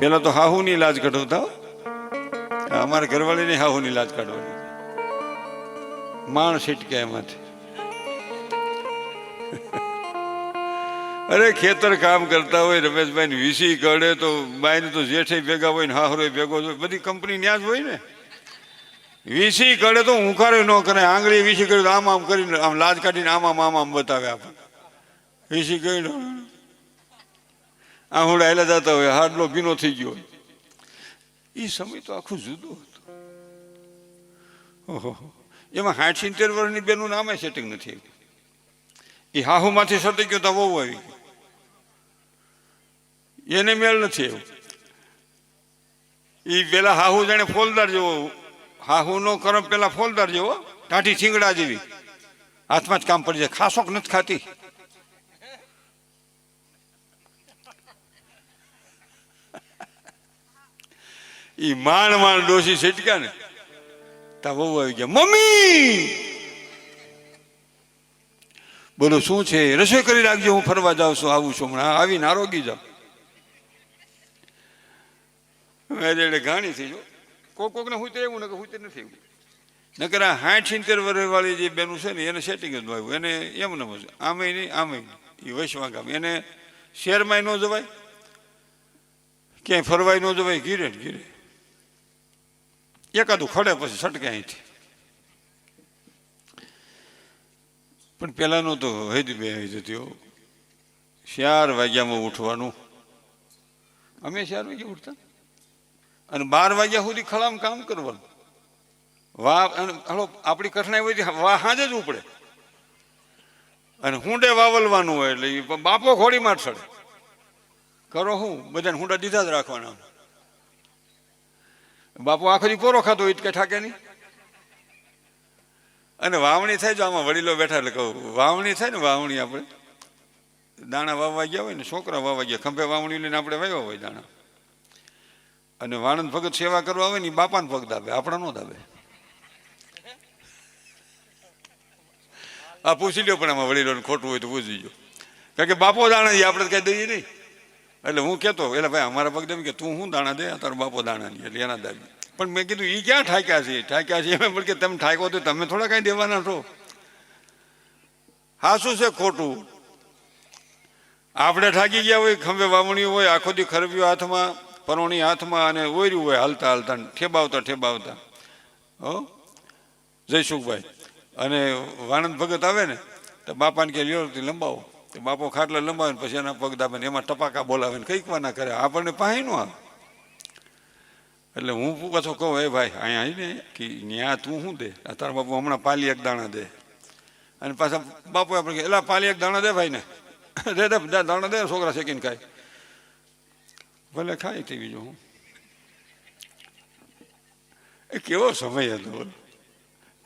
પેલા તો હાહુની લાજ કઢાવતા, અમારે ઘરવાળીની હાહુની લાજ કાઢવાની, માણ છટકે એમાંથી. અરે ખેતર કામ કરતા હોય રમેશભાઈ વીસી કરે તો બાઈને તો જેઠે ભેગા હોય ને હાહરો ભેગો હોય, બધી કંપની ન્યા જ હોય ને. વીસી કરે તો હુંકારે ન કરે, આંગળી વીસી કરે તો આમ આમ કરીને આમ લાજ કાઢીને આમ આમ આમ આમ બતાવે આપણને. વીસી કરી આહુડા હેલા જતા હોય, હાડલો ભીનો થઈ ગયો હોય. એ સમય તો આખું જુદું હતું. ઓહો, એમાં 60-70 વર્ષની બેનું નામે સેટિંગ નથી આવ્યું. એ હાહુમાંથી સટી ગયો તો વહુ આવી ગયો, એને મેળ નથી આવ્યું. એ પેલા હાહુ જાણે ફોલદાર જેવો, હાહુનો કરમ પેલા ફોલદાર જેવો, ટાઢી છીંગડા જેવી, હાથમાં જ કામ પડી જાય, ખાસોક નથી ખાતી. ઈ માંડ માંડ ડોસી છટક્યા ને તા વહુ આવી ગયા, મમ્મી બોલો શું છે? રસોઈ કરી રાખજો, હું ફરવા જાઉં છું, આવું છું હમણાં, આવીને આરોગી જાઉં. એટલે ઘાણી થઈ જો, કોકને હું તો એવું ને હું તો નથી એવું. નકર આ 60-70 વર્ષ વાળી જે બેનું છે ને એને સેટિંગ જ ન આવ્યું, એને એમ ન મજા, આમે નહીં આમે નહીં. એ વૈશ્વા ગામ, એને શહેરમાં ન જવાય, ક્યાંય ફરવાય ન જવાય, ઘીરે ને ઘીરે એકાદું ખડે પછી છટકે અહીંથી. પણ પેલાનું તો હૈદ બે હૈદ હતી. 4 વાગ્યામાં ઉઠવાનું, અમે 4 વાગે ઉઠતા અને 12 વાગ્યા સુધી ખળામ કામ કરવાનું. વાહ હલો આપણી કઠણાઈ હોય વાહ હાજે જ ઉપડે અને હુંડે વાવલવાનું હોય એટલે બાપો ઘોડી માં ચડે. કરો હું બધાને હુંડા દીધા જ રાખવાના. બાપુ આખો દી પોરો ખાતો હોય કે ઠાકે નહીં. અને વાવણી થાય, જો આમાં વડીલો બેઠા એટલે કહું, વાવણી થાય ને, વાવણી આપણે દાણા વાવવા ગયા હોય ને, છોકરા વાવવા ગયા, ખંભે વાવણી લઈને આપણે વાવ્યા હોય દાણા, અને વાણંદ ભગત સેવા કરવા હોય ને બાપાને પગ દાબે, આપણા નો દાબે. આ પૂછી લ્યો, પણ આમાં વડીલોને ખોટું હોય તો પૂછી જો, કારણ કે બાપો દાણા એ આપણે કઈ દઈએ નહીં. એટલે હું કહેતો, એટલે ભાઈ અમારા પગ દેમ કે તું શું દાણા દે, તારો બાપો દાણા નહીં, એટલે એના દાબી. પણ મેં કીધું એ ક્યાં ઠાક્યા છે, ઠાક્યા છે એમ કે તમે ઠાકો તો તમે થોડા કાંઈ દેવાના છો. હા શું છે ખોટું? આપણે ઠાકી ગયા હોય, ખંભે વાવણી હોય, આખો દી ખરબીઓ હાથમાં, પરોણી હાથમાં, અને ઓર્યું હોય હાલતા હાલતા ઠેબાવતા ઠેબાવતા. હો જયસુખભાઈ અને વાણંદ ભગત આવે ને તો બાપાને કે લ્યો લંબાવો, તો બાપો ખાટલા લંબાવે ને પછી એના પગ દાબે ને એમાં ટપાકા બોલાવે ને કંઈક ના કરે, આપણને પાહી નો આવે. એટલે હું પાછો કહું, એ ભાઈ અહીંયા આવીને કે ન્યા તું શું દે, તારા બાપુ હમણાં પાલી 1 દાણા દે. અને પાછા બાપુ આપણે કે એલા પાલી 1 દાણા દે ભાઈ ને, દે દાણા દે, છોકરા શેકીને ખાય. ભલે ખાય તે બીજું હું. એ કેવો સમય હતો,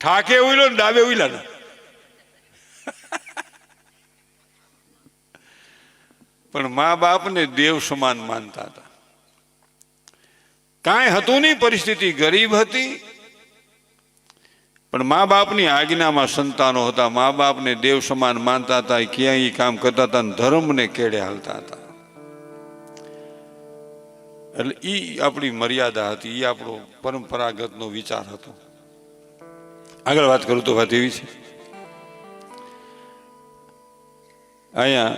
ઠાકે ઉઈલો ને ડાબે ઉઈલા ને. પણ મા બાપને દેવ સમાન માનતા હતા. કાંઈ હતું નહીં, પરિસ્થિતિ ગરીબ હતી, પણ મા બાપની આજ્ઞામાં સંતાનો હતા. મા બાપને દેવ સમાન માનતા હતા, ક્યાંય કામ કરતા હતા, ધર્મને કેડે હાલતા હતા. એટલે એ આપણી મર્યાદા હતી, એ આપણો પરંપરાગતનો વિચાર હતો. આગળ વાત કરું તો વાત એવી છે, અહીંયા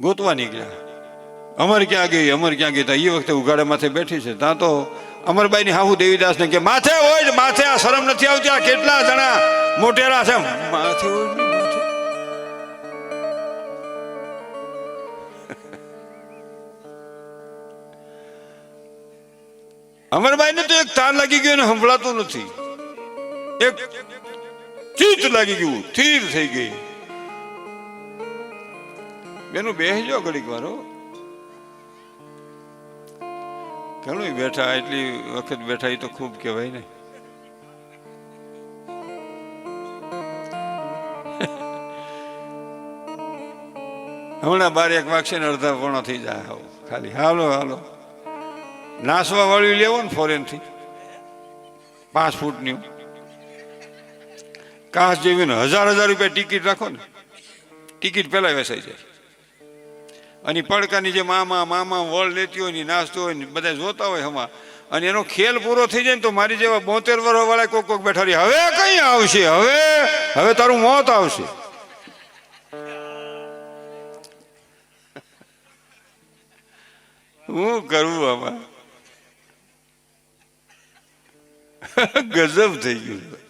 ગોતવા નીકળ્યા, અમારે ક્યાં ગઈ, અમારે ક્યાં ગઈ. એ વખતે ઉઘાડે માથે બેઠી છે, ત્યાં તો અમરબાઈ ની હાહુ દેવીદાસ ને કે માથે હોય, માથે આ શરમ નથી આવતી, આ કેટલા જણા મોટેરા છે, માથે હોય ને માથે. અમરબાઈ ને તો એક તાર લાગી ગયો ને સંભળાતું નથી, એક ચીત લાગી ગયું, સ્થિર થઈ ગઈ. બેનું બેસજો ઘડીક વાર, ઘણું બેઠા, એટલી વખત બેઠા એ તો ખૂબ કહેવાય ને. હમણાં 12-1 વાગશે ને અડધા પોણા થઈ જાય, ખાલી હાલો હાલો. નાસવા વાળી લેવો ને ફોરેન થી 5 ફૂટની કાચ જેવી ને 1000 રૂપિયા ટિકિટ રાખો ને, ટિકિટ પેલા વેચાઈ જાય. અને પડકાની જે મામા મામા વળ લેતી હોય ને નાસ્તો હોય ને બધા જોતા હોય હમા, અને એનો ખેલ પૂરો થઈ જાય ને તો મારી જેવા 72 વર્ષ વાળા કોક કોક બેઠા રહી, હવે કઈ આવશે, હવે હવે તારું મોત આવશે. હું કરવું આમાં? ગજબ થઈ ગયું.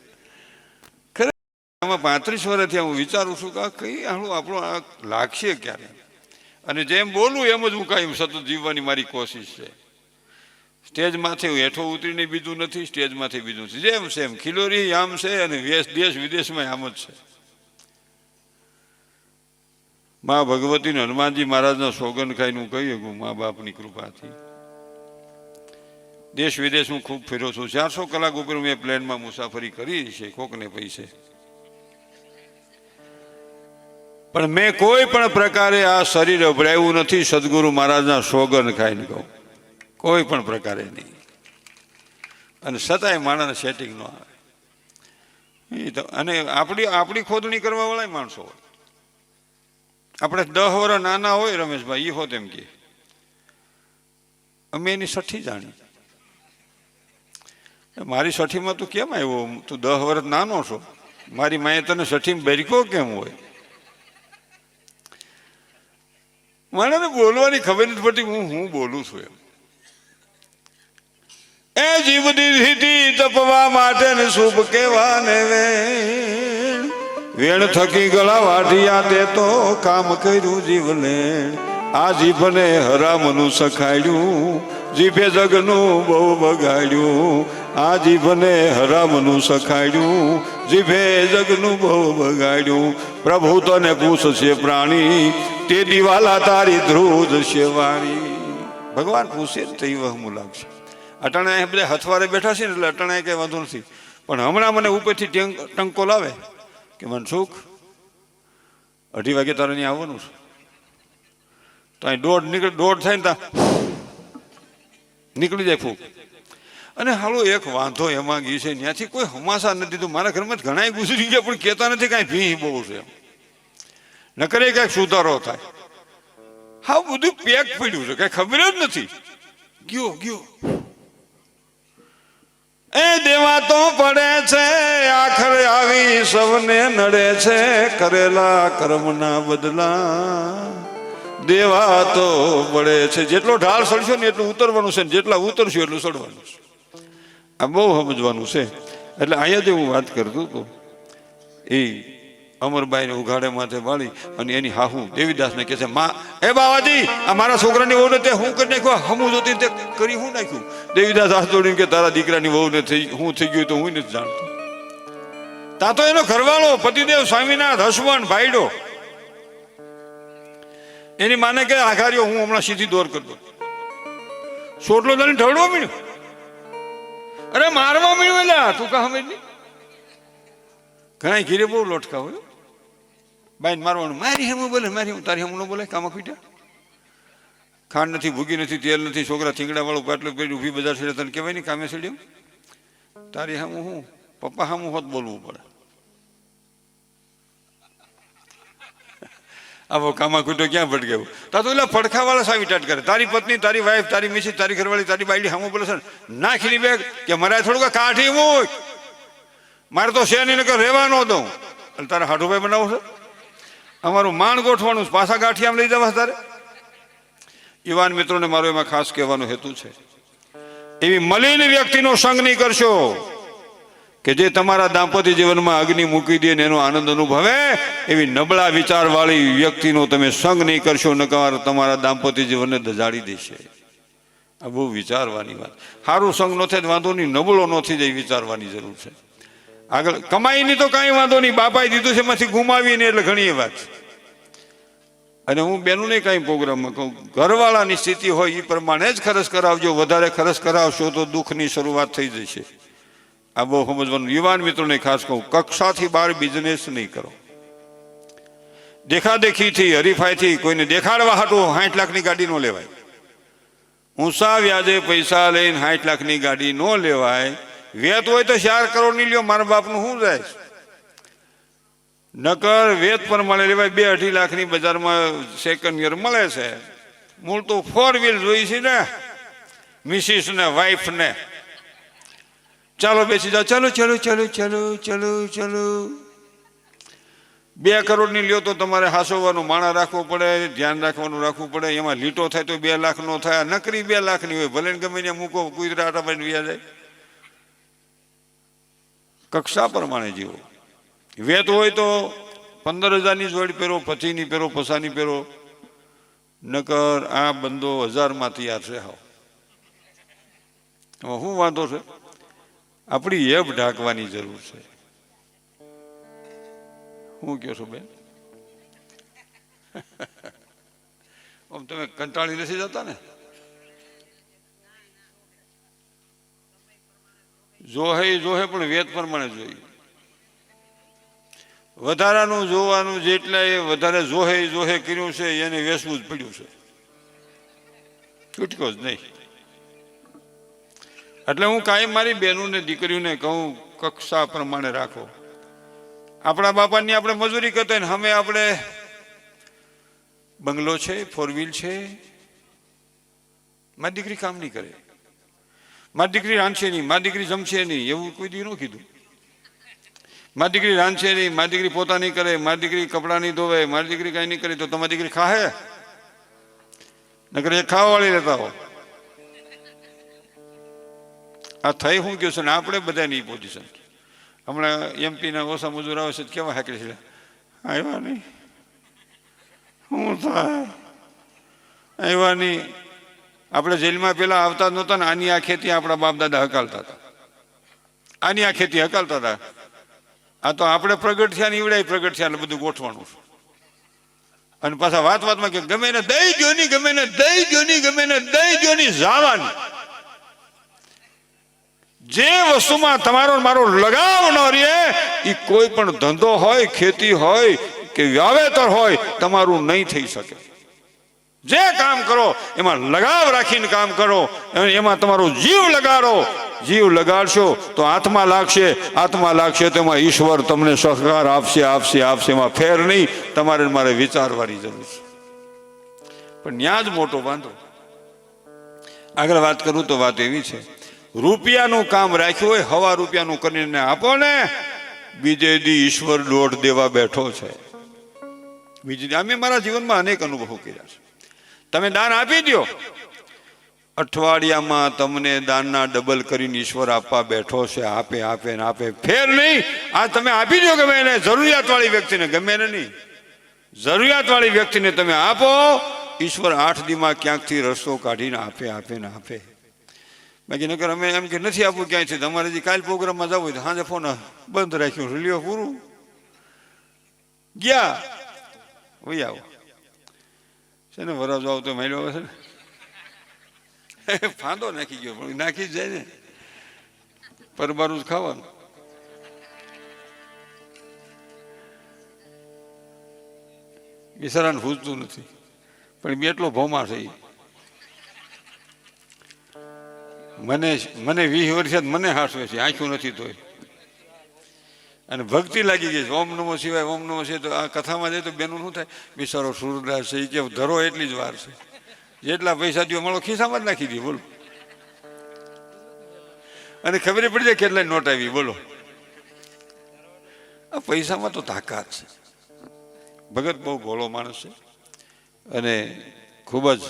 આમાં 35 વર્ષથી હું વિચારું છું કે કઈ આપણું આ લાગશે ક્યારે, અને જેમ બોલું એમ જ હું કાંઈ સતત જીવવાની મારી કોશિશ છે. સ્ટેજમાંથી હું હેઠો ઉતરીને બીજું નથી, સ્ટેજમાંથી બીજું છે, જેમ છે એમ ખિલોરી આમ છે, અને દેશ વિદેશમાં આમ જ છે. મા ભગવતીને હનુમાનજી મહારાજના સોગંદ ખાઈને હું કહી શકું, મા બાપની કૃપાથી દેશ વિદેશ હું ખૂબ ફેર્યો છું. 400 કલાક ઉપર મેં પ્લેનમાં મુસાફરી કરી છે, કોકને પૈસે, પણ મેં કોઈ પણ પ્રકારે આ શરીર અભરાયું નથી. સદગુરુ મહારાજના સોગંદ ખાઈને કહું, કોઈ પણ પ્રકારે નહીં. અને છતાંય માણસને સેટિંગ ન આવે. અને આપણી ખોદણી કરવા વાળા માણસો હોય. આપણે 10 વર્ષ નાના હોય રમેશભાઈ, એ હોત એમ કે અમે એની સઠ્ઠી જાણી. મારી સઠ્ઠીમાં તું કેમ આવ્યો? તું 10 વર્ષ નાનો છો, મારી માએ તને સઠ્ઠીમાં બેરકો કેમ હોય? મને બોલવાની ખબર નથી પડતી હું બોલું છું એમ. એ જીવ દીધી તપવા માટે ને શુભ કેવાને વેણ થકી ગળા વાઢિયા તે તો કામ કર્યું જીવને. આ જીભને હરામનું સખાડ્યું, જીભે જગનું બહુ બગાડ્યું. આ જીભને હરામનું સખાડ્યું, જીભે જગનું બહુ બગાડ્યું. પ્રભુ તને પૂછશે પ્રાણી, તે દિવાલા તારી ધ્રુજ શેવાણી. ભગવાન પૂછે તો એ વહમું લાગશે. અટાણા બધા હથવારે બેઠા છે ને એટલે અટાણા કઈ વાંધો નથી, પણ હમણાં મને ઉપરથી ટંકો લાવે કે મનસુખ 2:30 વાગે તારે અહીંયા આવવાનું છે, તો અહીં દોઢ થાય ને ત્યાં નીકળી જાય ફૂક. અને હાલો એક વાંધો એમાં ગઈ છે, ત્યાંથી કોઈ હમાસા નથી. તો મારા ઘરમાં ઘણા ગુજરી ગયા પણ કહેતા નથી, કાંઈ ભી બહુ છે એમ. ન કરે કાંઈક સુધારો થાય. હા બધું પેક પડ્યું છે, કાંઈ ખબર જ નથી. ગયો એ દેવા તો પડે છે, આખરે આવી સૌને નડે છે. કરેલા કર્મના બદલા દેવા તો પડે છે. જેટલો ઢાળ સડશો ને એટલું ઉતરવાનું છે, જેટલા ઉતરશો એટલું સડવાનું છે. આ બહુ સમજવાનું છે. એટલે અહીંયા જે હું વાત કરતો હતો, એ અમરબાઈને ઉઘાડે માથે વાળી અને એની હાહુ દેવીદાસને કહે છે, માં એ બાવાજી આ મારા છોકરાની વહુને તે હું કરી નાખ્યો, હમું જોતી તે કરી હું નાખ્યું. દેવીદાસ હાથ જોડીને કે તારા દીકરાની વહુને હું થઈ ગયું તો હું નથી જાણતો. તા તો એનો ઘરવાળો પતિદેવ સ્વામિનાથ હસબન્ડ ભાઈડો એની માને કે આઘાર્યો હું હમણાં સીધી દોર કરતો. સોટલો તને ઢળવા મળ્યો, અરે મારવા મળ્યો. એટલે તું કહા સમજ નહીં. ઘણા ઘીરે બહુ લોટકા હોય, બાઈને મારવાનું. મારી હમ બોલે, મારી હું તારી હમ ન બોલે. કામા ખીટા ખાંડ નથી, ભૂગી નથી, તેલ નથી, છોકરા થીંગડા વાળું પાટલું પહેર્યું ઊભી બજાર છેડે તને કહેવાય નહીં કામે છેડ્યું. તારી હમ હું પપ્પા હમ હોત બોલવું પડે. આવો કામા ખીટો ક્યાં ભટકેવું? તા તો એટલે પડખાવાળા સાવી ટાટ કરે. તારી પત્ની, તારી વાઈફ, તારી મિસિસ, તારી ઘરવાળી, તારી બાયડી હમ બોલે છે નાખીની બેગ કે મરાય થોડુંક કાઠી મૂક, મારે તો શેની નકર રહેવા ન દઉં. એટલે તારે હાઠુભાઈ બનાવો છે? અમારું માણ ગોઠવાનું, પાછા ગાંઠિયામાં લઈ જવા તારે? યુવાન મિત્રોને મારો એમાં ખાસ કહેવાનો હેતુ છે, એવી મલિન વ્યક્તિનો સંગ નહીં કરશો કે જે તમારા દાંપત્ય જીવનમાં અગ્નિ મૂકી દે ને એનો આનંદ અનુભવે. એવી નબળા વિચારવાળી વ્યક્તિનો તમે સંગ નહીં કરશો, નકર તમારા દાંપત્ય જીવનને દજાડી દેશે. આ બહુ વિચારવાની વાત. સારું સંગ ન થાય વાંધો નહીં, નબળો ન થઈ જાય વિચારવાની જરૂર છે. આગળ કમાઈની તો કાંઈ વાંધો નહીં, બાપાએ દીધું છે એમાંથી ગુમાવીને એટલે ઘણી વાત. અને હું બેનું કાંઈ પ્રોગ્રામમાં કહું, ઘરવાળાની સ્થિતિ હોય એ પ્રમાણે જ ખર્ચ કરાવજો. વધારે ખર્ચ કરાવશો તો દુઃખની શરૂઆત થઈ જશે. આ બહુ સમજવાનું. યુવાન મિત્રોને ખાસ કહું, કક્ષાથી બહાર બિઝનેસ નહીં કરો. દેખાદેખીથી, હરીફાઈથી કોઈને દેખાડવા હાટું 60 લાખની ગાડી ન લેવાય. ઊંચા વ્યાજે પૈસા લઈને 60 લાખની ગાડી ન લેવાય. વેત હોય તો 4 કરોડની લ્યો, મારા બાપનું શું જાય? નકર વેત પ્રમાણે લેવાય 2-2.5 લાખની બજારમાં સેકન્ડ યર મળે છે. મૂળ તો 4 વ્હીલ જોઈ છે ને મિસિસ ને વાઇફ ને. ચાલો બેસી જાઓ, ચાલો ચાલો ચાલો ચાલો ચાલો ચાલો. 2 કરોડની લ્યો તો તમારે હાસવવાનું માણા રાખવો પડે, ધ્યાન રાખવું પડે. એમાં લીટો થાય તો 2 લાખ નો થાય. નકરી 2 લાખની હોય, ભલે ગમે ત્યાં મૂકો, કુતરા આટા પાડીને વ્યા જાય. કક્ષા પ્રમાણે જીવો. વેત હોય તો 15,000ની જોડ પહેરો, 25ની પહેરો, 50ની પહેરો. નકર આ બંદો 1000માં તૈયાર છે. હાવ શું વાંધો છે? આપણી એબ ઢાંકવાની જરૂર છે. શું કહો છો બેન? આમ તમે કંટાળી નથી જતા ને? જોહે પણ વેદ પ્રમાણે જોઈએ. વધારાનું જોવાનું, જેટલા એ વધારે જોહે કર્યું છે એને વેસવું જ પડ્યું છે, છૂટકો જ નહીં. એટલે હું કાંઈ મારી બહેનોને દીકરીઓને કહું, કક્ષા પ્રમાણે રાખો. આપણા બાપાની આપણે મજૂરી કરતા ને અમે આપણે બંગલો છે, 4 વ્હીલ છે. મારી દીકરી કામ નહીં કરે, મારી દીકરી રાંધશે નહીં, મારી દીકરી જમશે નહીં, એવું કોઈ દી ન કીધું. મારી દીકરી રાંધશે નહીં, મારી દીકરી પોતા નહીં કરે, મારી દીકરી કપડાં નહીં ધોવે, મારી દીકરી કાંઈ નહીં કરે તો તમારી દીકરી ખાહે? નકર એ ખાવાવાળી લેતા હો. આ થઈ શું કહ્યું છે ને આપણે બધા નહીં પોઝિશન. હમણાં એમપીના ઓછા મજૂર આવે છે કેવા હાકરે છે, આવ્યા નહીં, શું થાય આવ્યા નહીં. આપણે જેલમાં પેલા આવતા જ નહોતા ને, આની આ ખેતી આપણા બાપ દાદા હકાલતા હતા, આની આ ખેતી હકાલતા હતા. આ તો આપણે પ્રગટ થયા ને ઈવડાય પ્રગટ થયા એટલે બધું ગોઠવાનું છે. અને પાછા વાતમાં કે ગમે ને દઈ ગયો ની, ગમે ને દઈ ગયો ની, ગમે ને દઈ ગયો ની જવાની. જે વસ્તુમાં તમારો મારો લગાવ ન રહે એ કોઈ પણ ધંધો હોય, ખેતી હોય કે વાવેતર હોય, તમારું નહીં થઈ શકે. જે કામ કરો એમાં લગાવ રાખીને કામ કરો, એમાં તમારો જીવ લગાડો. જીવ લગાડશો તો હાથમાં લાગશે તેમાં ઈશ્વર તમને સહકાર આપશે. એમાં ફેર નહીં. તમારે મારે વિચારવાની જરૂર છે. પણ ત્યાં જ મોટો વાંધો. આગળ વાત કરું તો વાત એવી છે, રૂપિયાનું કામ રાખ્યું હોય, 1.25 રૂપિયાનું કરીને આપો ને, બીજે દી ઈશ્વર દોઢ દેવા બેઠો છે. બીજે દી અમે મારા જીવનમાં અનેક અનુભવો કર્યા છે. તમે દાન આપી દો, અઠવાડિયામાં તમને દાનના ડબલ કરીને ઈશ્વર આપવા બેઠો છે. આપે ફેર નહીં. આ તમે આપી દો ગમે એને, જરૂરિયાત વાળી વ્યક્તિને, ગમે એને નહીં, જરૂરિયાત વાળી વ્યક્તિને તમે આપો, ઈશ્વર 8 દીમાં ક્યાંકથી રસ્તો કાઢીને આપે. બાકી નકર અમે એમ કે નથી આપવું ક્યાંયથી, તમારે જે કાલ પ્રોગ્રામમાં જવું હોય તો સાંજે ફોન બંધ રાખ્યું, લ્યો પૂરું, ગયા વહી આવો છે ને. વરાજો આવતો માયલો આવે છે ને, ફાંદો નાખી ગયો પણ નાખી જ જાય ને, પરબારું જ ખાવાનું. બિચારાને પૂછતું નથી પણ બે એટલો ભોમા છે. મને 20 વર્ષ મને હાસવે છે, આંખ્યું નથી તોય. અને ભક્તિ લાગી ગઈ છે. ઓમ નમો શિવાય, ઓમ નમો શિવાય. તો આ કથામાં જાય તો બેનું શું થાય, બિચારો સુરદાસ છે એ કે ધરો એટલી જ વાર છે, જેટલા પૈસા દો મળો ખિસ્સામાં જ નાખી દે. બોલો, અને ખબર પડી જાય કેટલાય નોટ આવી. બોલો, આ પૈસામાં તો તાકાત છે. ભગત બહુ ભોળો માણસ છે અને ખૂબ જ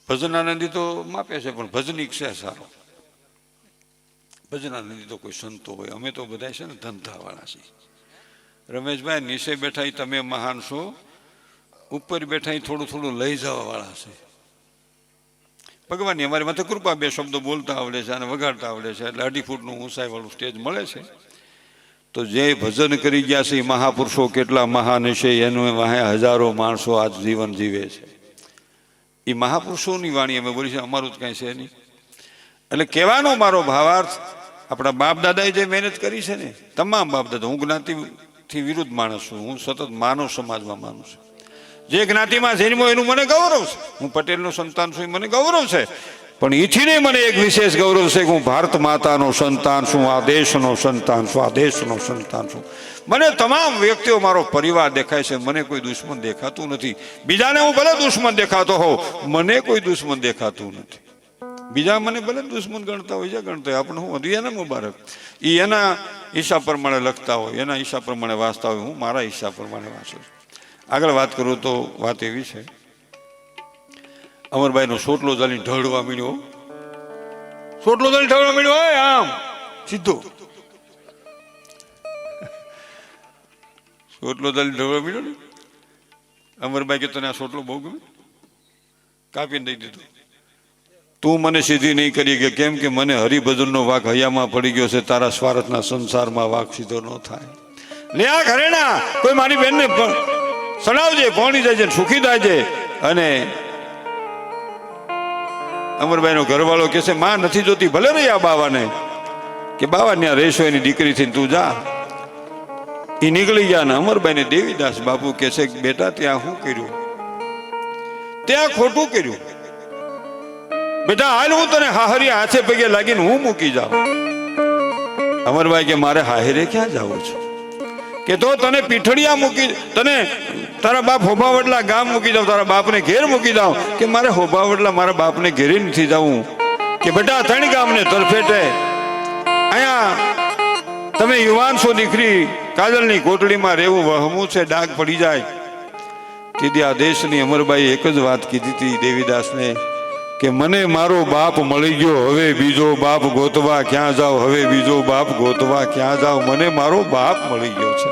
ભજનાનંદી તો માપે છે, પણ ભજનિક છે સારો. ભજનાનંદી તો કોઈ સંતો હોય, અમે તો બધા છે ને ધંધાવાળા છીએ. રમેશભાઈ નીચે બેઠા તમે મહાન છો, ઉપર બેઠા થોડું લઈ જવા વાળા છે. ભગવાનની અમારી માથે કૃપા, 2 શબ્દો બોલતા આવડે છે અને વગાડતા આવડે છે, એટલે 2.5 ફૂટનું ઊંચાઈ વાળું સ્ટેજ મળે છે. તો જે ભજન કરી ગયા છે એ મહાપુરુષો કેટલા મહાન છે, એનું વાહે હજારો માણસો આજ જીવન જીવે છે. એ મહાપુરુષોની વાણી અમે બોલી છે, અમારું જ કાંઈ છે નહીં. એટલે કહેવાનો મારો ભાવાર્થ, આપણા બાપ દાદાએ જે મહેનત કરી છે ને, તમામ બાપ દાદા, હું જ્ઞાતિથી વિરુદ્ધ માણસ છું, હું સતત માનવ સમાજમાં માનું છું. જે જ્ઞાતિમાં જન્મો એનું મને ગૌરવ છે. હું પટેલનું સંતાન છું, મને ગૌરવ છે. પણ ઈથી મને એક વિશેષ ગૌરવ છે કે હું ભારત માતાનો સંતાન છું, આ દેશનો સંતાન છું, આ દેશનો સંતાન છું. મને તમામ વ્યક્તિઓ મારો પરિવાર દેખાય છે, મને કોઈ દુશ્મન દેખાતું નથી. બીજાને હું ભલે દુશ્મન દેખાતો હોઉં, મને કોઈ દુશ્મન દેખાતું નથી. બીજા મને ભલે દુશ્મન ગણતા હોય છે, ગણતા હોય, આપણે હું વધુ એને મુબારક. એ એના હિસાબ પ્રમાણે લખતા હોય, એના હિસાબ પ્રમાણે વાંચતા હોય, હું મારા હિસાબ પ્રમાણે વાંચું છું. આગળ વાત કરું તો વાત એવી છે, અમરભાઈનો સોટલો ચાલીને ઢળવા મીડ્યો. સોટલો ચાલીને ઢળવા મીડ્યો હોય આમ સીધો. સોટલો ચાલીને ઢળવા મીડ્યો ને. અમરભાઈ કે તને આ સોટલો બહુ ગમે, કાપીને દઈ દીધો. તું મને સીધી નહીં કરી કે કેમ કે મને હરિભજનનો વાક હૈયામાં પડી ગયો છે, તારા સ્વાર્થના સંસારમાં વાક સીધો ન થાય. લે આ ઘરેણા કોઈ મારી બેનને સડાવજે, પહોંચી જાય છે, સુખી થાય છે. અને અમરભાઈનો ઘરવાળો કહે છે, માં નથી જોતી ભલે રહી આ બાવાને, કે બાવા ત્યાં રહેશો એની દીકરીથી તું જા. એ નીકળી ગયા ને અમરભાઈને દેવીદાસ બાપુ કહે છે, બેટા ત્યાં શું કર્યું, ત્યાં ખોટું કર્યું. બેટા હાલ હું તને હાહરી હાથે પગે લાગીને હું મૂકી જાઉં. અમરભાઈ કે મારે હાહરે ક્યાં જવું છે, કે તો તને પીઠડિયા મૂકી, તને તારા બાપ હોબાવડલા ગામ મૂકી જાવ, તારા બાપને ઘેર મૂકી જાવ. કે મારે હોબાવડલા મારા બાપને ઘેરે નથી જવું. કે બેટા 3 ગામને તરફેટે અહીંયા તમે યુવાન છો, દીકરી કાજલની કોટડીમાં રહેવું વહમું છે, ડાઘ પડી જાય. તેથી આ દેશની અમરબાઈ એક જ વાત કીધી હતી દેવીદાસને કે મને મારો બાપ મળી ગયો, હવે બીજો બાપ ગોતવા ક્યાં જાવ, હવે બીજો બાપ ગોતવા ક્યાં જાવ, મને મારો બાપ મળી ગયો છે,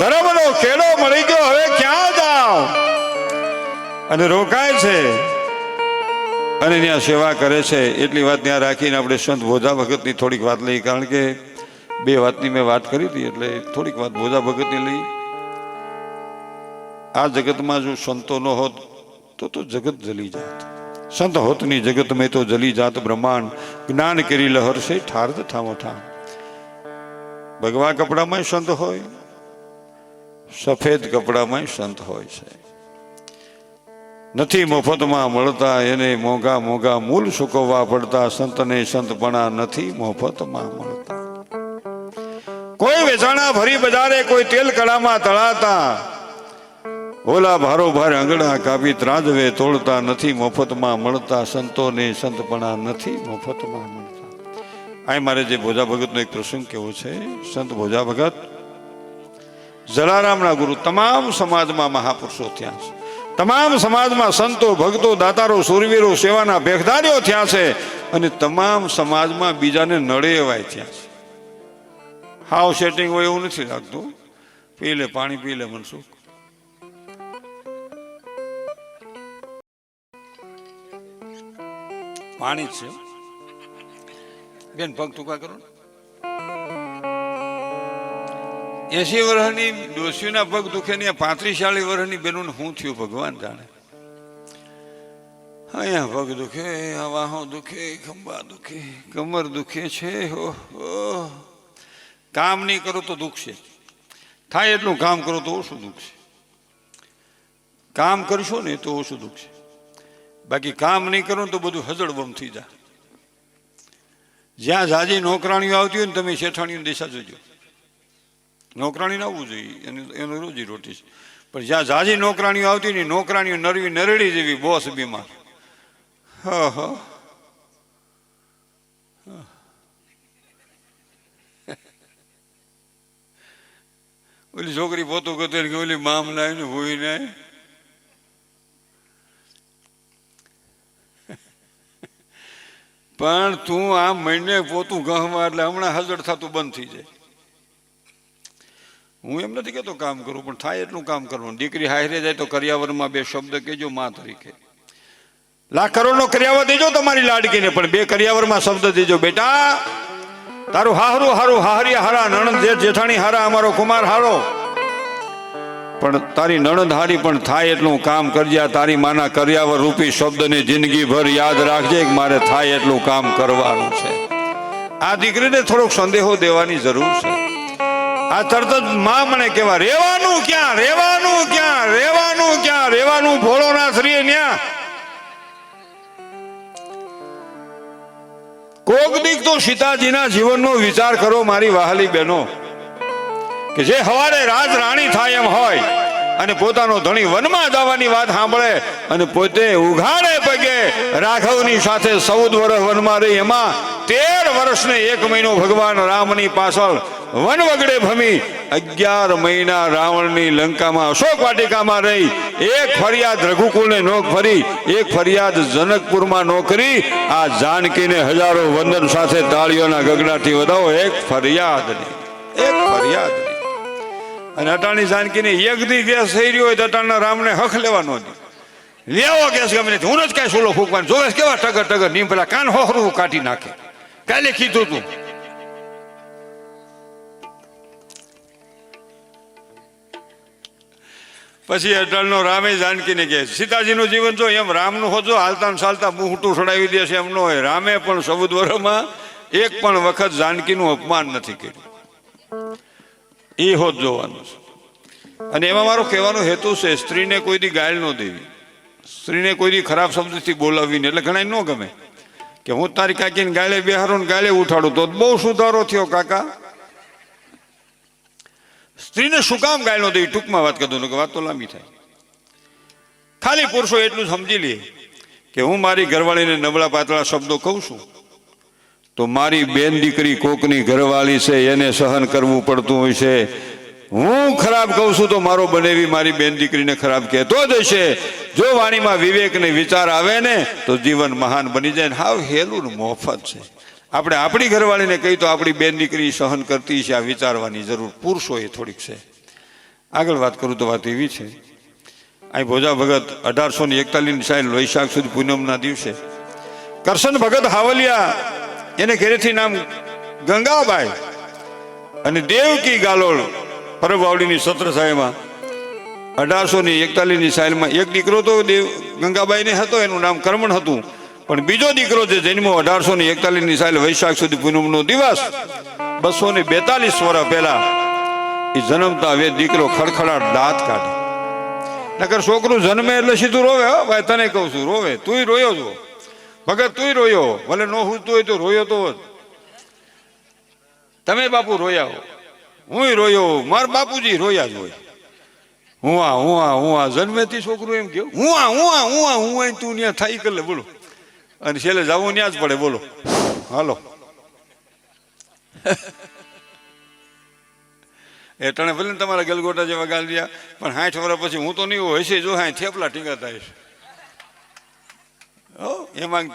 ધર્મનો ખેડો મળી ગયો, હવે ક્યાં જાવ. અને રોકાય છે અને ત્યાં સેવા કરે છે. એટલી વાત ત્યાં રાખીને આપણે સંત ભોજા ભગતની થોડીક વાત લઈ, કારણ કે 2 વાતની મેં વાત કરી હતી એટલે થોડીક વાત ભોજા ભગતની લઈ. આ જગતમાં જો સંતો ન હોત તો જગત જલી જાત. સંત હોતની જગત મેં તો જલી જાત બ્રહ્માંડ, જ્ઞાન કરી લહર છે ઠાર ઠામો ઠામ. ભગવા કપડામાં સંત હોય, સફેદ કપડામાં સંત હોય છે. નથી મફતમાં મળતા એને મોંઘા મોંઘા મૂલ ચૂકવવા પડતા, સંતને સંતપણા નથી મફતમાં મળતા. કોઈ વેચાણા ભરી બજારે, કોઈ તેલ કડામાં તળાતા, ઓલા ભારો ભાર આંગણા કાપી ત્રાજવે તોડતા, નથી મફતમાં મળતા, સંતોને સંતપણા નથી મફતમાં મળતા. આ મારે જે ભોજા ભગતનો એક પ્રસંગ કેવો છે. સંત ભોજા ભગત જલારામના ગુરુ. તમામ સમાજમાં મહાપુરુષો થયા છે, તમામ સમાજમાં સંતો ભક્તો દાતારો સુરવીરો સેવાના ભેખદારીઓ થયા છે, અને તમામ સમાજમાં બીજાને નડે એવાય થયા છે. હાવ સેટિંગ હોય એવું નથી લાગતું. પી લે પાણી, પી લે મનસુખ. પાણી જ છે બેન, પગ ટૂંકા કરો. 80 વર્ષની ડોશીના પગ દુખે ને 35-40 વર્ષની બેનોને શું થયું ભગવાન જાણે. અહીંયા પગ દુખે, વાહો દુખે, ખંભા દુખે, કમર દુખે છે. કામ નહીં કરો તો દુખશે, થાય એટલું કામ કરો તો ઓછું દુખશે. કામ કરશો ને તો ઓછું દુખશે, બાકી કામ નહીં કરો તો બધું હજળબમ થઈ જાય. જ્યાં જાજી નોકરાણીઓ આવતી હોય ને તમે શેઠાણીઓની દિશા જોજો. નોકરાણી આવવું જોઈએ, એનું રોજી રોટી છે. પણ જ્યાં જાજી નોકરાણીઓ આવતી ને નોકરાણીઓ નરવી નરડી જેવી, બોસ બીમાર. ઓલી છોકરી પોતું કરતી કે ઓલી મામ લાય ને ભૂઈ નાય. પણ તું આમ મહિને પોતું ગહમાં એટલે હમણાં હજળ થતું બંધ થઈ જાય. હું એમ નથી કહેતો કામ કરું, પણ થાય એટલું કામ કરવાનું. દીકરી હારે જાય તો કરિયાવરમાં 2 શબ્દ કહેજો માં તરીકે. લાખ કરોડનો કરિયાવર દેજો તમારી લાડકીને, પણ 2 કરિયાવરમાં શબ્દ દેજો, બેટા તારું હારું હારું, હાહરિયા હારા, નણંદ જેઠાણી હારા, અમારો કુમાર હારો, પણ તારી નણંદ હારી પણ થાય એટલું કામ કરજે. તારી માના કરિયાવર રૂપી શબ્દને જિંદગી ભર યાદ રાખજે કે મારે થાય એટલું કામ કરવાનું છે. આ દીકરીને થોડોક સંદેહો દેવાની જરૂર છે. આ તરત જ માં મને કહેવા, રેવાનું ક્યાં, રેવાનું ક્યાં, રેવાનું ક્યાં, રેવાનું ભોળોનાથ શ્રી ન્યા. કોક દીક તો સીતાજીના જીવનનો વિચાર કરો મારી વહાલી બહેનો, કે જે હવારે રાજ રાણી થાય એમ હોય અને પોતાનો ધણી વનમાં જવાની વાત સાંભળે અને પોતે ઉઘાડે પગે રાઘવની સાથે 14 વર્ષ વનમાં રહી, એમાં 13 વર્ષને 1 મહિનો ભગવાન રામની પાછળ વન વગડે ભમી 11 મહિના રાવણની લંકામાં અશોક વાટિકામાં રહી, એક ફરિયાદ રઘુકુળને નો ફરી, એક ફરિયાદ જનકપુરમાં નો કરી, આ જાનકીને હજારો વંદન સાથે તાળીઓના ગગડાથી વધાવો, એક ફરિયાદ નહીં, એક ફરિયાદ નહીં. અને અટાણી જાનકીને એક દી ગેસ થઈ રહ્યો હોય તો અટાણના રામને હક લેવાનો લેવો ગેસ ગમે નથી, હું જ કઈ સોલો ફૂકવાનું જોવે કેવા ટગર ટગર નીમ પેલા કાન હોહરું કાઢી નાખે, કાલે કીધું તું. પછી અટાણનો રામે જાનકીને કહે સીતાજીનું જીવન જો એમ રામનું હોજો હાલતા ને ચાલતા બુહટું છોડાવી દેશે એમ ન હોય. રામે પણ 14 વર્ષમાં એક પણ વખત જાનકીનું અપમાન નથી કર્યું, એ હોત જોવાનું છે. અને એમાં મારો કહેવાનો હેતુ છે સ્ત્રીને કોઈ દી ગાળ ન દેવી, સ્ત્રીને કોઈ દી ખરાબ શબ્દથી બોલાવીને. એટલે ઘણા ન ગમે કે હું તારી કાકીને ગાળે બેહારું ને ગાળે ઉઠાડું તો બહુ સુધારો થયો કાકા. સ્ત્રીને શું કામ ગાળ ન દેવી, ટૂંકમાં વાત કરી દઉં કે વાત તો લાંબી થાય. ખાલી પુરુષો એટલું જ સમજી લે કે હું મારી ઘરવાળીને નબળા પાતળા શબ્દો કહું છું તો મારી બેન દીકરી કોકની ઘરવાળી છે એને સહન કરવું પડતું હોય છે. હું ખરાબ કહું છું તો મારો બનેવી મારી બેન દીકરીને ખરાબ કહેતો જ હશે. જો વાણીમાં વિવેક ને વિચાર આવે ને તો જીવન મહાન બની જાય. હાવ હેલું ને મોફત છે. આપણે આપણી ઘરવાળીને કહી તો આપણી બેન દીકરી સહન કરતી છે, આ વિચારવાની જરૂર પુરુષોએ થોડીક છે. આગળ વાત કરું તો વાત એવી છે, અહીં ભોજા ભગત 1841 સાલ વૈશાખ સુદ પૂનમના દિવસે કરશન ભગત હાવલિયા એને ઘરેથી નામ ગંગાબાઈ અને દેવકી ગાલોળ પરબવાવડીની સત્ર સાહેબમાં 1841 સાલમાં એક દીકરો તો ગંગાબાઈને હતો, એનું નામ કરમણ હતું. પણ બીજો દીકરો જે જન્મો 1841 સાલ વૈશાખ સુધી પૂનમનો દિવસ 242 વર્ષ પહેલા એ જન્મતા હવે દીકરો ખડખડાટ દાંત કાઢે. નકર છોકરું જન્મે એટલે સીધું રોવે. હો ભાઈ તને કહું છું રોવે, તુંય રોયો છો ભગત, તુંય રોયો, ભલે નો હુજતું હોય તો રોયો તો તમે બાપુ રોયા હો, હુંય રોયો, મારા બાપુજી રોયા જ હોય. હું આ જન્મેથી છોકરું એમ કેવું હું તું ત્યાં થાય કરી લે બોલો, અને છેલ્લે જવું ત્યાં જ પડે બોલો. હાલો એટલે ભલે તમારા ગલગોટા જેવા ગાલ રહ્યા, પણ 60 વર્ષ પછી હું તો નહીં હોય હશે જો થેપલા ટીંગાતા હશે. એમાં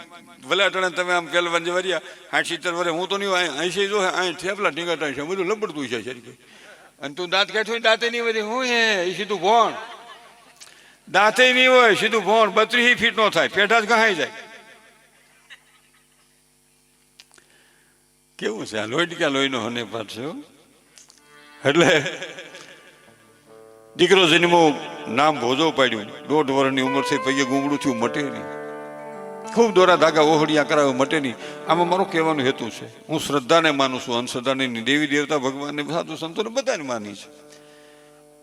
ભલે અટાણે તમે આમ પહેલવાન જેવા રહ્યા 60-70 વર્ષે હું તો નહીં હોય હશે જો થેપલા ટીંગાતા હશે, બધું લબડતું છે. અને તું દાંત કાઢ્યો દાંતે નહીં હોય હું એ સીધું ભોણ, દાંતે નહીં હોય સીધું ભોણ 32 ફીટ નો થાય, પેઢા જ ગહાઈ જાય. કેવું છે આ લોહીટકા લોહીનો હને પાછો. એટલે દીકરો જન્મો નામ ભોજો પાડ્યું, 1.5 વર્ષની ઉંમર થઈ પૈયે ગુંગળું થયું, મટે નહીં. ખૂબ દોરા ધાગા ઓહડિયા કરાવે, મટે નહીં. આમાં મારો કહેવાનો હેતુ છે, હું શ્રદ્ધાને માનું છું, અંધશ્રદ્ધાને દેવી દેવતા ભગવાનને સાધુ સંતોને બધાને માની છે,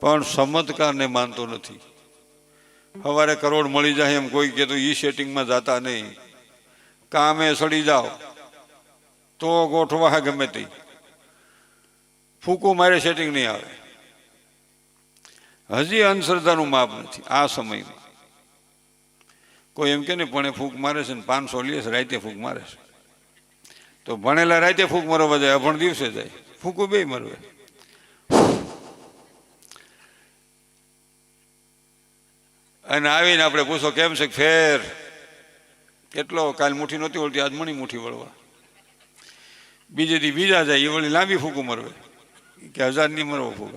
પણ ચમત્કારને માનતો નથી. સવારે કરોડ મળી જાય એમ કોઈ કે તો ઈ સેટિંગમાં જાતા નહીં. કામે સડી જાઓ તો ગોઠવા ગમે તે ફૂકું મારે સેટિંગ નહીં આવે. હજી અંધશ્રદ્ધાનું માપ નથી આ સમયમાં. કોઈ એમ કે ને પણ ફૂંક મારે છે ને 500 લે છે, રાતે ફૂંક મારે છે, તો ભણેલા રાતે ફૂંક મરવા જાય, અભણ દિવસે જાય, ફૂંકું બે મરવે. અને આવીને આપણે પૂછો કેમ છે ફેર કેટલો, કાલ મુઠ્ઠી નહોતી વળતી આજ મણી મુઠ્ઠી વળવા. બીજે દી બીજા જાય એ વળી લાંબી ફૂંકું મરવે કે 1000 ની મરવો ફૂંક.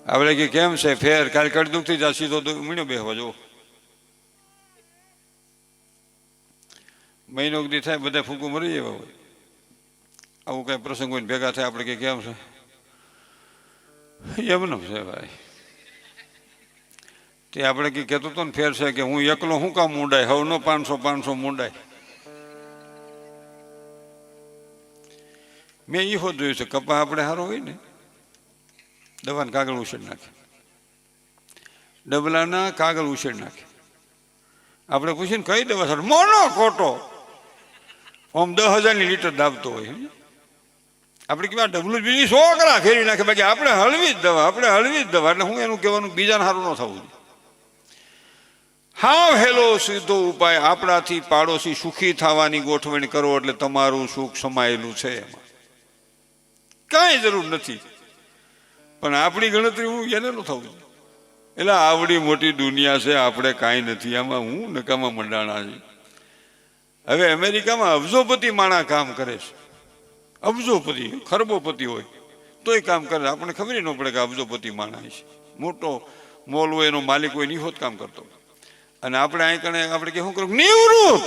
આપણે કે કેમ છે ફેર, કાલ કડ દુઃખ થઈ જાય સીધો મહિનો બેહવા જવો. મહિનો દી થાય બધા ફૂંકું મરી જેવા હોય. આવું કઈ પ્રસંગ હોય ભેગા થાય આપણે કે કેમ છે, એમને છે ભાઈ. તે આપણે કે કહેતો હતો ને ફેર છે કે હું એકલો શું કામ મૂંડાય, હવનો 500 મૂંડાય. મેં એ હોત જોયું છે, કપા આપણે સારો હોય ને દવાને કાગળ ઉછેડ નાખે, ડબલાના કાગળ ઉછેડ નાખે, આપણે પૂછીને કઈ દવા સર મોનો ખોટો આમ 10,000ની લીટર દાબતો હોય. આપણે કેવા ડબલું બીજી 100 કલા ફેરવી નાખે, બાકી આપણે હળવી જ દવા, આપણે હળવી જ દવા. એટલે હું એનું કહેવાનું બીજાને સારું ન થવું. હાવ હેલો સીધો ઉપાય, આપણાથી પાડોશી સુખી થવાની ગોઠવણ કરો એટલે તમારું સુખ સમાયેલું છે. એમાં કાંઈ જરૂર નથી, પણ આપણી ગણતરી હું એને ન થવું. એટલે આવડી મોટી દુનિયા છે, આપણે કાંઈ નથી આમાં. હું નકામાં મંડાણા છે. હવે અમેરિકામાં અબજોપતિ માણા કામ કરે છે. અબજોપતિ, ખરબોપતિ હોય તોય કામ કરે. આપણને ખબર ન પડે કે અબજોપતિ માણા છે. મોટો મોલ હોય એનો માલિક હોય નહીં હોત કામ કરતો. અને આપણે અહીં કણે આપણે કે શું કરું નિવૃત્ત.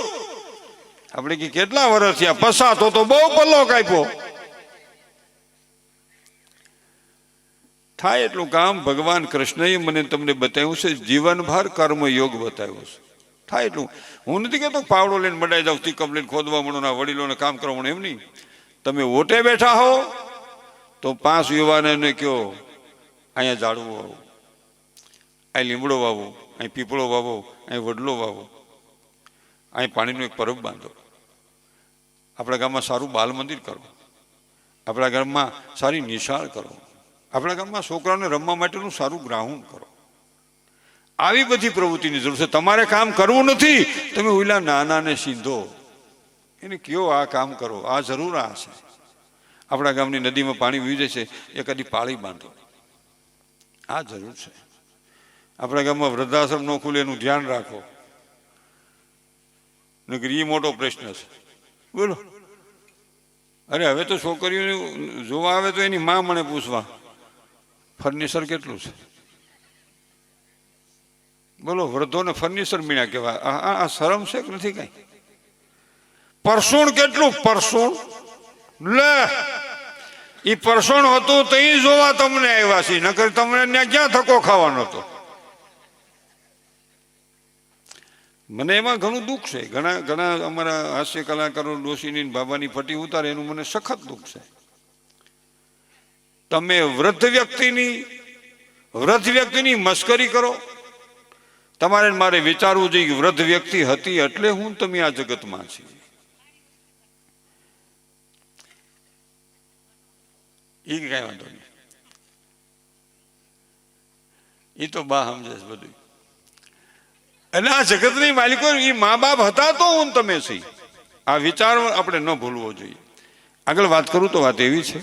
આપણે કે કેટલા વર્ષ થયા? પસાતો તો બહુ પલ્લો કાપ્યો. થાય એટલું કામ ભગવાન કૃષ્ણએ મને તમને બતાવ્યું છે. જીવનભર કર્મયોગ બતાવ્યો છે. થાય એટલું. હું નથી કહેતો પાવડો લઈને મંડાઈ જાવ, તીકમ લઈને ખોદવા મળો, ના વડીલોને કામ કરવા મળો, એમ નહીં. તમે ઓટે બેઠા હો તો 5 યુવાનોને કહો અહીંયા ઝાડવું વાવો, અહીં લીમડો વાવો, અહીં પીપળો વાવો, અહીં વડલો વાવો, અહીં પાણીનું એક પરબ બાંધો. આપણા ગામમાં સારું બાલ મંદિર કરો, આપણા ગામમાં સારી નિશાળ કરો, આપણા ગામમાં છોકરાઓને રમવા માટેનું સારું ગ્રાઉન્ડ કરો. આવી બધી પ્રવૃત્તિની જરૂર છે. તમારે કામ કરવું નથી, તમે ઓલા નાનાને સીધો એને કયો આ કામ કરો, આ જરૂર આ છે. આપણા ગામની નદીમાં પાણી વી જાય છે, એ કદી પાળી બાંધો, આ જરૂર છે. આપણા ગામમાં વૃદ્ધાશ્રમ ન ખુલે એનું ધ્યાન રાખો, નકર એ મોટો પ્રશ્ન છે. બોલો. અરે હવે તો છોકરીઓને જોવા આવે તો એની માં મને પૂછવા ફર્નિચર કેટલું છે. બોલો, વૃદ્ધોને ફર્નિચર મીણ્યા કહેવાય. આ શરમ છે કે નથી કઈ? પરસુણ કેટલું? પરસુણ લે, એ પરસુણ હતું તો એ જોવા તમને આવ્યા છે, નકર તમને ત્યાં ક્યાં ધક્કો ખાવાનો હતો? મને એમાં ઘણું દુઃખ છે. ઘણા અમારા હાસ્ય કલાકારો ડોશીની બાબાની ફટી ઉતારે એનું મને સખત દુઃખ છે. તમે વૃદ્ધ વ્યક્તિની મસ્કરી કરો. તમારે મારે વિચારવું જોઈએ કે વૃદ્ધ વ્યક્તિ હતી એટલે હું તમે આ જગતમાં છીએ. એ કઈ વાંધો નહીં, એ તો બા સમજે છે બધું. અને આ જગતની માલિકો એ મા બાપ હતા તો હું તમે છીએ. આ વિચાર આપણે ન ભૂલવો જોઈએ. આગળ વાત કરું તો વાત એવી છે,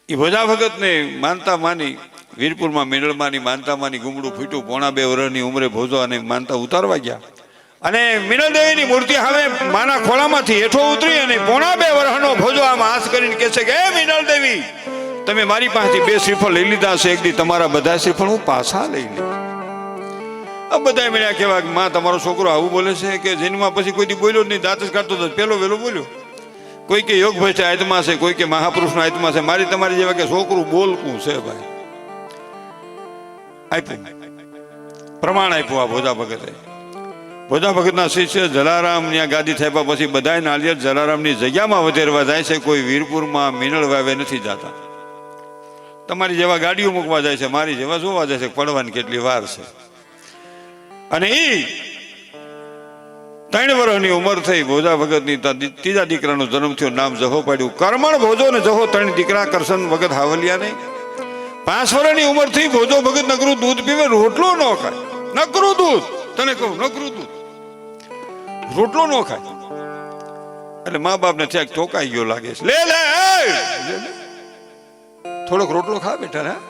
એ ભોજા ભગતને માનતા માની વીરપુરમાં મિનળમાની માનતા માની ગુમડું ફૂટ્યું. 2.5 વર્ષની ઉંમરે ભોજો અને માનતા ઉતારવા ગયા અને મિનળદેવીની મૂર્તિ હવે માના ખોળામાંથી હેઠો ઉતરી અને 2.5 વર્ષનો ભોજો આમ હાથ કરીને કહે છે કે હે મિનળદેવી, તમે મારી પાસેથી 2 શ્રીફળ લઈ લીધા છે, એક દી તમારા બધા શ્રીફળ હું પાછા લઈ લે. આ બધા મળ્યા કેવા માં તમારો છોકરો આવું બોલે છે કે જન્મમાં પછી કોઈ દી બોલ્યો જ નહીં, દાંત જ કાઢતો હતો, પેલો વેલો બોલ્યો. કોઈ કે યોગ ભાઈ આત્મા છે, કોઈ કે મહાપુરુષનો આત્મા છે. મારી તમારી જેવા કે છોકરું બોલકું છે ભાઈ. આપ્યું પ્રમાણ આપ્યું આ ભોજા ભગતે. ભોજા ભગતના શિષ્ય જલારામ ત્યાં ગાદી થયા પછી બધા નાળિયેર જલારામની જગ્યામાં વધેરવા જાય છે. કોઈ વીરપુરમાં મિનળ વાવે નથી જતા. તમારી જેવા ગાડીઓ મૂકવા જાય છે, મારી જેવા જોવા જાય છે પડવાની કેટલી વાર છે. અને એ 3 વર્ષની ઉંમર થઈ ભોજા ભગતની, ત્રીજા દીકરાનો જન્મ થયો, નામ જહો પાડ્યું. કરમણ ભોજો ને જહો 3 દીકરા કરશન ભગત હાવલિયા ને. 5 વર્ષની ઉંમર થઈ ભોજો ભગત નકરું દૂધ પીવે, રોટલો ન ખાય. નકરું દૂધ, તને કહું નકરું દૂધ, રોટલો ન ખાય. એટલે મા બાપ ને ત્યાં ચોકાઈ ગયો લાગે છે. લે થોડોક રોટલો ખા બેટા. હા,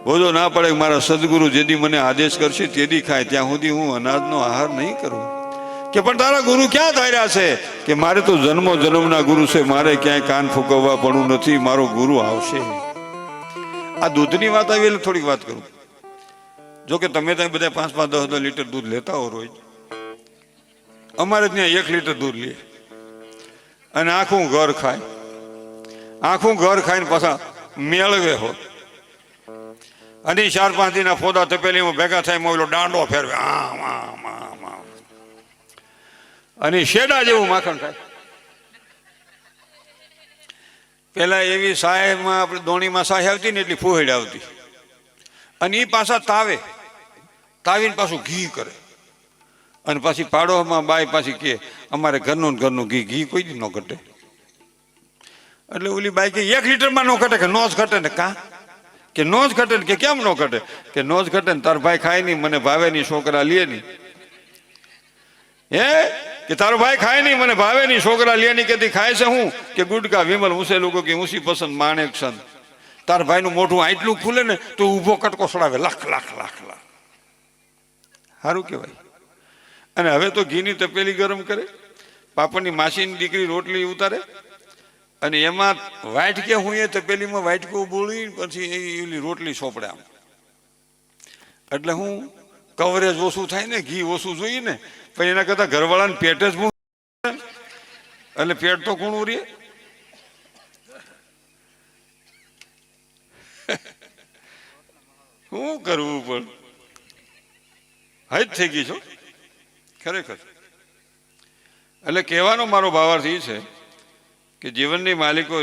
ભોજો ના પડે મારા સદગુરુ જેદી મને આદેશ કરશે તેદી ખાય, ત્યાં સુધી હું અનાજનો આહાર નહીં કરું. કે પણ તારા ગુરુ ક્યાં ધાર્યા છે કે મારે તો જન્મો જન્મના ગુરુ છે, મારે ક્યાંય કાન ફૂંકવવા પડવું નથી, મારો ગુરુ આવશે. આ દૂધની વાત આવી એટલે થોડીક વાત કરું. જો કે તમે ત્યાં બધા 5-10 લીટર દૂધ લેતા હો રોજ. અમારે ત્યાં 1 લીટર દૂધ લે અને આખું ઘર ખાય. આખું ઘર ખાઈને પાછા મેળવે હોત. અને 4-5 દીના ફોદા તપેલીમાં ભેગા થાય, મોલો દાંડો ફેરવે આમ આમ આમ આમ, અને શેડા જેવું માખણ થાય. પેલા એવી સાહેબમાં આપણે દોણીમાં સાહે આવતી ને એટલી ફૂહેડ આવતી, અને એ પાછા તાવીને પાછું ઘી કરે. અને પાછી પાડોમાં બાય પાછી કે અમારે ઘરનું ને ઘરનું ઘી, ઘી કોઈ દી ન ઘટે. એટલે ઓલી બાઈ કે 1 લીટરમાં ન ઘટે, કે નો જ ઘટે ને. કા કે નો જ ઘટે ને, કે કેમ ન ઘટે, કે નો જ ઘટે ને તાર ભાઈ ખાય નહીં, મને ભાવે નહીં, છોકરા લે નહીં. હે કે તારો ભાઈ ખાય નહીં, મને ભાવે નહીં, છોકરા લે નહીં. કેતી ખાય છે હું, કે ગુટકા વિમલ ઉસે લોકો કે ઊંસી પસંદ માણેક સંત. તાર ભાઈનું મોઢું આટલું ખુલે ને તો ઊભો કટકો સડાવે, લાખ લાખ લાખ લાખ. સારું કહેવાય. અને હવે તો ઘીની તપેલી ગરમ કરે, પાપડની માસીની દીકરી રોટલી ઉતારે, અને એમાં વાટકે હું એ તપેલીમાં વાટકો બોળી પછી એ રોટલી સોંપડે આમ. એટલે હું કવરેજ ઓછું થાય ને, ઘી ઓછું જોઈએ ને, પણ એના કરતાં ઘરવાળાને પેટ જ હું, એટલે પેટ તો કોણ ઉરીએ. શું કરવું પણ હદ થઈ ગઈ છો ખરેખર. એટલે કહેવાનો મારો ભાવાર્થ એ છે કે જીવનની માલિકો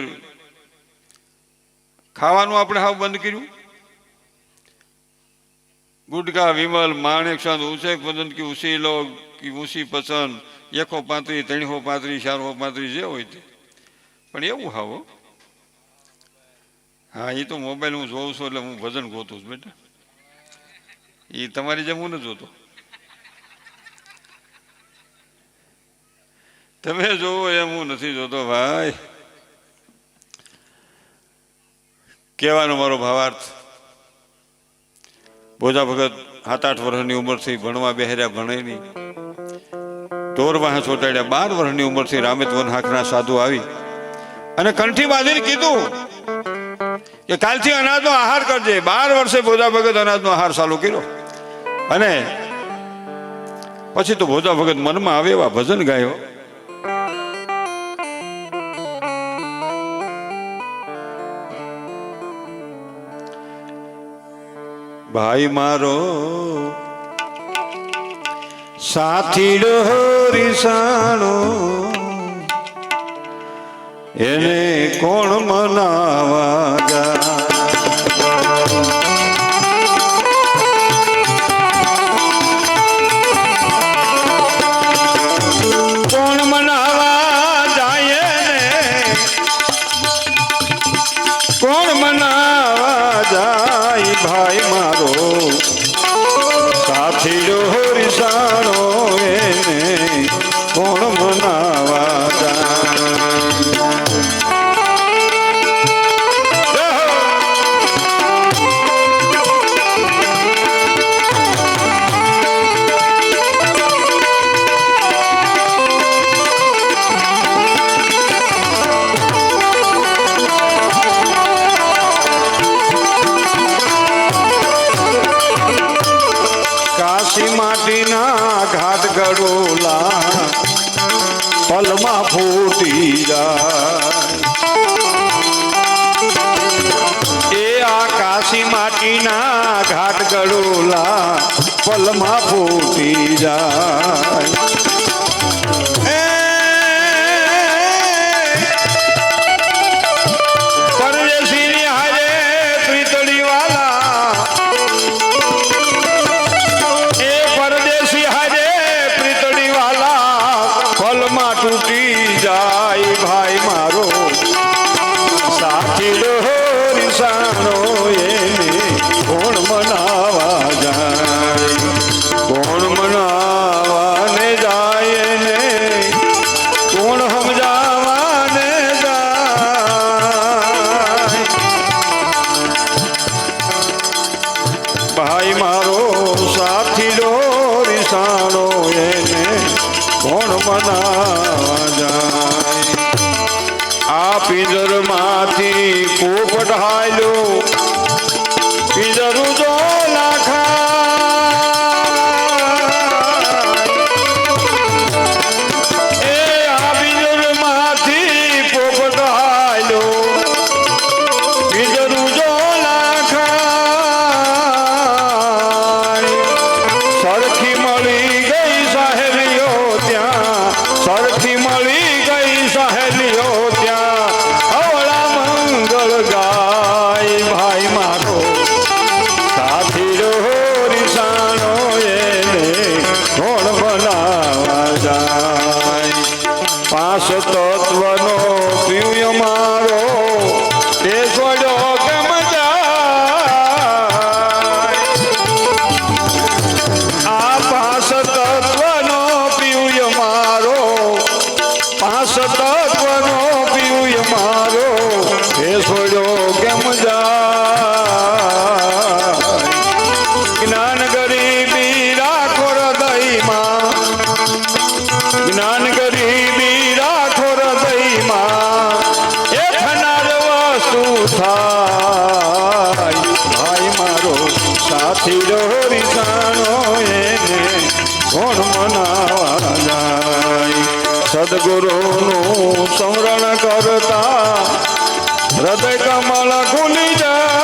ખાવાનું આપણે હાવ બંધ કર્યું. ગુટકા વિમલ માણેક સાંજ ઊંચે પસંદ કે ઉસી લો કે ઊંસી પસંદ, 135 335 435 જે હોય તે. પણ એવું હાવો. હા એ તો મોબાઈલ હું જોઉં છું એટલે હું ભજન ગોતું છું બેટા. એ તમારી જેમ હું ન જોતો. તમે જોવો એમ હું નથી જોતો ભાઈ. કહેવાનો મારો ભાવાર્થ, ભોજા ભગત 7-8 વર્ષની ઉંમરથી ભણવા બેહર્યા, ભણે નહીં. ઢોર વાહ ચોટાડ્યા. 12 વર્ષની ઉંમરથી રામેત વન હાંકના સાધુ આવી અને કંઠી બાંધીને કીધું કે કાલથી અનાજનો આહાર કરજે. 12 વર્ષે ભોજા ભગત અનાજનો આહાર ચાલુ કર્યો. અને પછી તો ભોજા ભગત મનમાં આવે એવા ભજન ગાયો. ભાઈ મારો સાથીડો રીસાણો, એને કોણ મનાવા જાય. કોણ મનાવા જાય ને, કોણ મનાવા જાય. ભાઈ મારો સાથીડો રીસાણો, એને કોણ મનાવા જાય. માટીના ઘાટ ગડોલા પલમાં ફૂટી જાય. એ આકાશી માટીના ઘાટ ગડોલા પલમાં ફૂટી જાય. પરદેશીની હારે પ્રીતળી વાલા, તૂટી જાય. ભાઈ મારો સાથીડો રીસાણો, એને કોણ મનાવા જાય. કોણ મનાવાને જાય ને, કોણ સમજાવાને જાય. ભાઈ મારો સાથીડો રીસાણો, એને કોણ મનાવા જાય. આ પિંજર માંથી પોપટ હાલ્યો, પિંજરું જો લાખા. એ આ પિંજર માંથી પોપટ હાલ્યો, પિંજરું જો લાખા. સરખી મળી ગઈ સાહેબીઓ ત્યાં, હોરિસાણો એને કોણ મનાવા જાય. સદગુરુનું સ્મરણ કરતા હૃદય કમળ ખુલી જાય.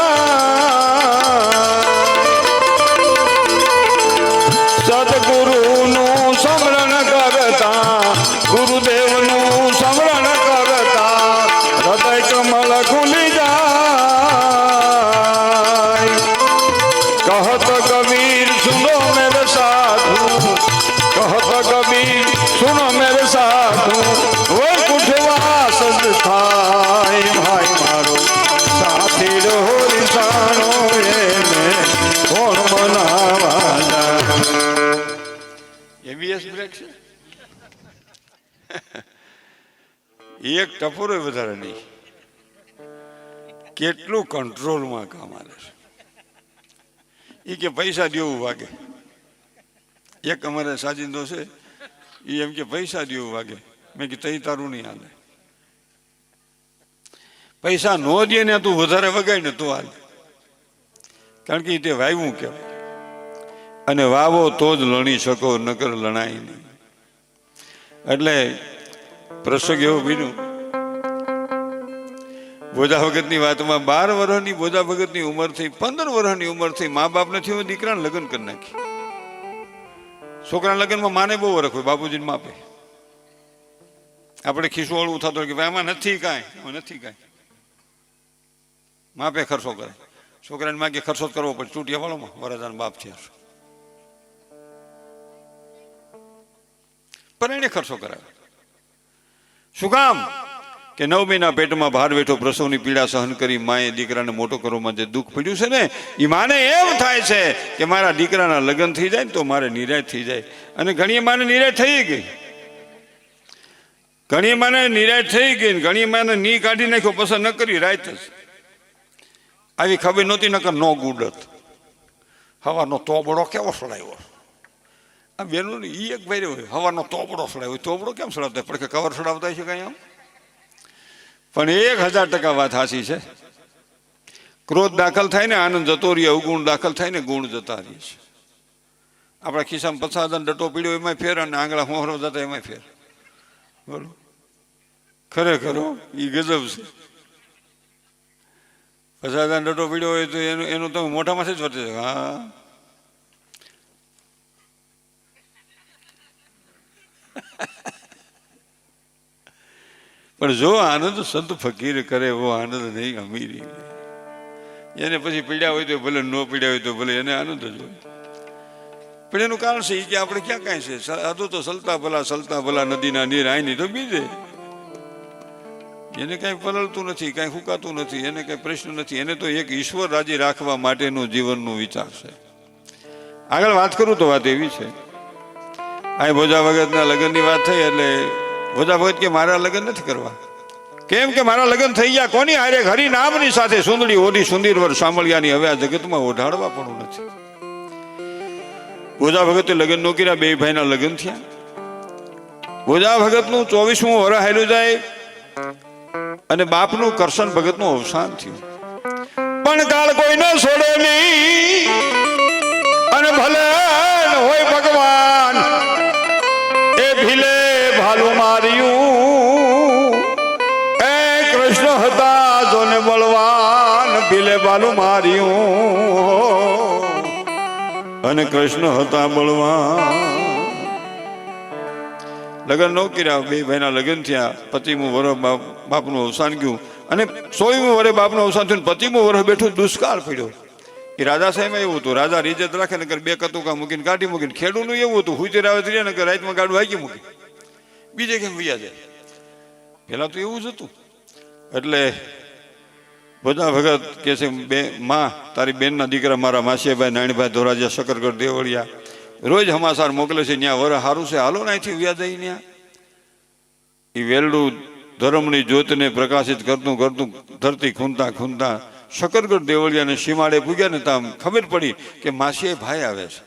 સદગુરુનું સ્મરણ કરતા ગુરુદેવનું સ્મરણ કરતા હૃદય કમળ ખુલી જાય. કહત કબીર સુનો મેરે સાધુ, કહત કબીર સુનો મેરે સાધુ, વૈકુંઠવાસ થાય. ભાઈ મારો સાથી હોરિસાણો એને કોણ મનાવા જાય. એબીએસ બ્રેક છે એક ટપોરો વધારે નહીં. કેટલું કંટ્રોલમાં કામ આવે છે. એ કે પૈસા દેવું વાગે. એક અમારે સાજિંદો છે એ એમ કે પૈસા દેવું વાગે. મેં કે તઈ તારું નહીં હાલે. પૈસા ન દે ને તું વધારે વગાડ ને તો હાલે. કારણ કે તે વાવ્યું કહેવાય અને વાવો તો જ લણી શકો, નકર લણાય નહીં. એટલે પ્રસંગ એવો બન્યું બોધા ભગતની વાતમાં. 12 વર્ષની બોધા ભગતની ઉંમર થઈ, 15 વર્ષની ઉંમર થઈ, મા બાપ નથી હોય, દીકરાને લગ્ન કરી નાખી. છોકરાના લગ્નમાં માને બહુ વરખ હોય, બાપુજીને માપે. આપણે ખિસ્સુવાળું થતો કે ભાઈ આમાં નથી કાંઈ, આમાં નથી કાંઈ, માપે ખર્ચો કરે. છોકરાને માગે ખર્ચો કરવો પડે. ચૂંટિયા વાળોમાં વરદાન બાપ છે પણ એને ખર્ચો કરાવે. શું કામ? કે 9 મહિના પેટમાં ભાર વેઠો પ્રસવની પીડા સહન કરી માએ દીકરાને મોટો કરવામાં જે દુઃખ પડ્યું છે ને, એ માને એમ થાય છે કે મારા દીકરાના લગ્ન થઈ જાય ને તો મારે નિરાશ થઈ જાય. અને ઘણી માને નિરાશ થઈ ગઈ, ઘણી માને નિરાશ થઈ ગઈ, ઘણી માને ની કાઢી નાખ્યો, પસંદ ન કરી રાત જ. આવી ખબર નહોતી, નકર નો ગુડત. હવાનો તોબડો કેવો સડાયો આ બેનો ને. ઈ એક ભાઈ હોય હવાનો તોબડો સડાયો. તોબડો કેમ સડાવતા? પડકે કવર સડાવતા છે કઈ આમ. પણ 1000% વાત સાચી છે. ક્રોધ દાખલ થાય ને આનંદ જતો રહે, અવગુણ દાખલ થાય ને ગુણ જતા રહે છે. આપણા ખિસ્સામાં 50,000 ડટો પીડ્યો એમાં ફેર, અને આંગળા હોહરો જતા એમાં ફેર. બોલો ખરેખર એ ગજબ છે. 50,000 ડટો પીડ્યો હોય તો એનું તમે મોઢામાંથી જ વર્તે. હા પણ જો આનંદ સંત ફકીર કરે એવો આનંદ નહીં અમીરી. એને પછી પીડ્યા હોય તો ભલે, ન પીડ્યા હોય તો ભલે, એને આનંદ જ હોય. પણ એનું કારણ છે કે આપણે ક્યાં કાંઈ છે. સાધુ તો સલતા ભલા નદીના નીર આઈ તો બીજે. એને કાંઈ પલળતું નથી, કાંઈ ફૂંકાતું નથી, એને કાંઈ પ્રશ્ન નથી. એને તો એક ઈશ્વર રાજી રાખવા માટેનું જીવનનું વિચાર છે. આગળ વાત કરું તો વાત એવી છે, આ બોજા ભગતના લગ્નની વાત થઈ એટલે બોજા ભગત કે મારા લગ્ન નથી કરવા. કેમ કે મારા લગ્ન થઈ ગયા કોની હારે? હરિ નામની સાથે સુંદડી ઓઢી સુંદર વર સાંભળ્યાની હવે આ જગતમાં ઓઢાડવા પણ નથી. બોજા ભગતે લગ્ન નો કર્યા, 2 ભાઈના લગ્ન થયા. બોજા ભગતનું 24મું વરસ હાલ્યું જાય અને બાપનું કરશન ભગતનું અવસાન થયું. પણ કાળ કોઈ ન છોડે નહીં, અને ભલે હોય ભગવાન એ ભીલે ભાલું માર્યું. એ કૃષ્ણ હતા જોને બળવાન, ભીલે ભાલું માર્યું. અને કૃષ્ણ હતા બળવાન. લગ્ન નો કર્યા, 2 ભાઈના લગ્ન થયા. 25મું વર્ષ બાપનું અવસાન ગયું અને 100મું વર્ષ બાપનું અવસાન થયું. 25મું વર્ષ બેઠું દુષ્કાળ પડ્યો. એ રાજા સાહેબમાં એવું હતું, રાજા રીજત રાખે ને 2 કતુકા મૂકીને કાઢી મૂકીને. ખેડૂતનું એવું હતું, હુજર આવે ને રાતમાં ગાડું હાકી મૂકી બીજે કેમ વૈયા જાય. પેલા તો એવું જ હતું. એટલે બધા ભગત કે છે, માં તારી બેનના દીકરા મારા માસીભાઈ નાણીભાઈ ધોરાજીયા શકરગઢ દેવળિયા રોજ સમાચાર મોકલે છે, ત્યાં વર સારું છે, હાલો નાથી વ્યા જઈ. ત્યાં એ વેલડું ધર્મની જ્યોતને પ્રકાશિત કરતું કરતું ધરતી ખૂંદતા ખૂંદતા શકરગઢ દેવળિયાને સીમાડે પૂગ્યા ને ત્યાં ખબર પડી કે માસીએ ભાઈ આવે છે.